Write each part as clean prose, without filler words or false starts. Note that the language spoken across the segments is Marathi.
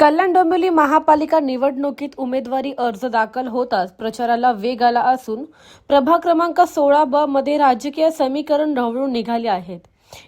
कल्याण डोंबिवली महापालिका निवडणुकीत उमेदवारी अर्ज दाखल होताच प्रचाराला वेग आला असून प्रभाग क्रमांक 16 मध्ये राजकीय समीकरण ढवळून निघाली आहेत।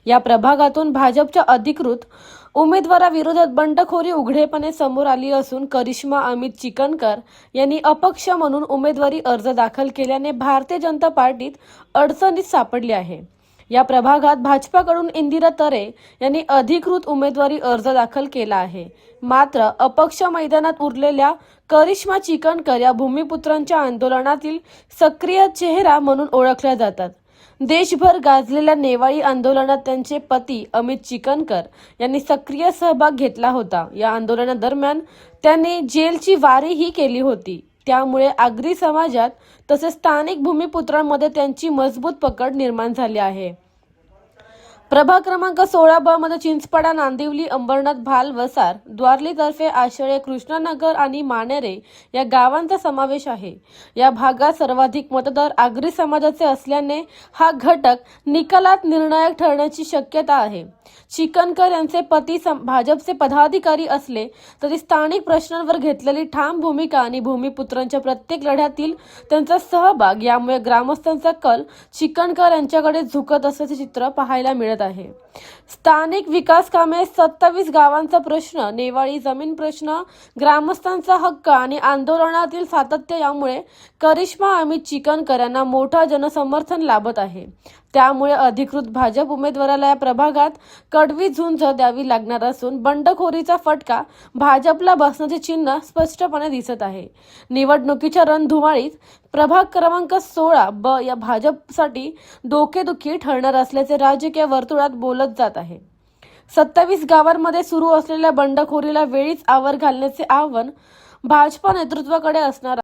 या प्रभागातून भाजपच्या अधिकृत उमेदवाराविरोधात बंडखोरी उघडपणे समोर आली असून करिश्मा अमित चिकणकर यांनी अपक्ष म्हणून उमेदवारी अर्ज दाखल केल्याने भारतीय जनता पार्टीत अडचणीत सापडली आहे। या प्रभागात भाजपाकडून इंदिरा तरे यांनी अधिकृत उमेदवारी अर्ज दाखल केला आहे। मात्र अपक्ष मैदानात उरलेल्या करिश्मा चिकणकर या भूमिपुत्रांच्या आंदोलनातील सक्रिय चेहरा म्हणून ओळखल्या जातात। देशभर गाजलेल्या नेवाळी आंदोलनात त्यांचे पती अमित चिकणकर यांनी सक्रिय सहभाग घेतला होता। या आंदोलनादरम्यान त्यांनी जेलची वारीही केली होती। त्यामुळे आगरी समाजात तसेच स्थानिक भूमिपुत्रांमध्ये त्यांची मजबूत पकड निर्माण झाली आहे। प्रभाग क्रमांक 16 मध्ये चिंचपाडा, नांदिवली, अंबरनाथ, भाल, वसार, द्वारली तर्फे आशळे, कृष्णानगर आणि मानेरे या गावांचा समावेश आहे। या भागात सर्वाधिक मतदार आगरी समाजाचे असल्याने हा घटक निकालात निर्णायक ठरण्याची शक्यता आहे। चिकणकर यांचे पती भाजपचे पदाधिकारी असले तरी स्थानिक प्रश्नांवर घेतलेली ठाम भूमिका आणि भूमिपुत्रांच्या प्रत्येक लढ्यातील त्यांचा सहभाग यामुळे ग्रामस्थांचा कल चिकणकर यांच्याकडे झुकत असल्याचे चित्र पाहायला मिळत आहे। स्थानिक विकास कामे, 27 गावांचा प्रश्न, नेवाळी जमीन प्रश्न, ग्रामस्थांचा हक्क आणि आंदोलनातील सातत्य यामुळे करिश्मा अमित चिकणकर यांना मोठा जनसमर्थन लाभत आहे। त्यामुळे अधिकृत भाजप उमेदवाराला या प्रभागात कडवी झुंज द्यावी लागणार असून बंडखोरीचा फटका भाजपला बसण्याचे चिन्ह स्पष्टपणे दिसत आहे। निवडणुकीच्या रणधुमाळीत प्रभाग क्रमांक 16 या भाजपसाठी डोकेदुखी ठरणार असल्याचे राजकीय वर्तुळात बोलत जात आहे। 27 गावांमध्ये सुरू असलेल्या बंडखोरीला वेळीच आवर घालण्याचे आव्हान भाजपा नेतृत्वाकडे असणार आहे।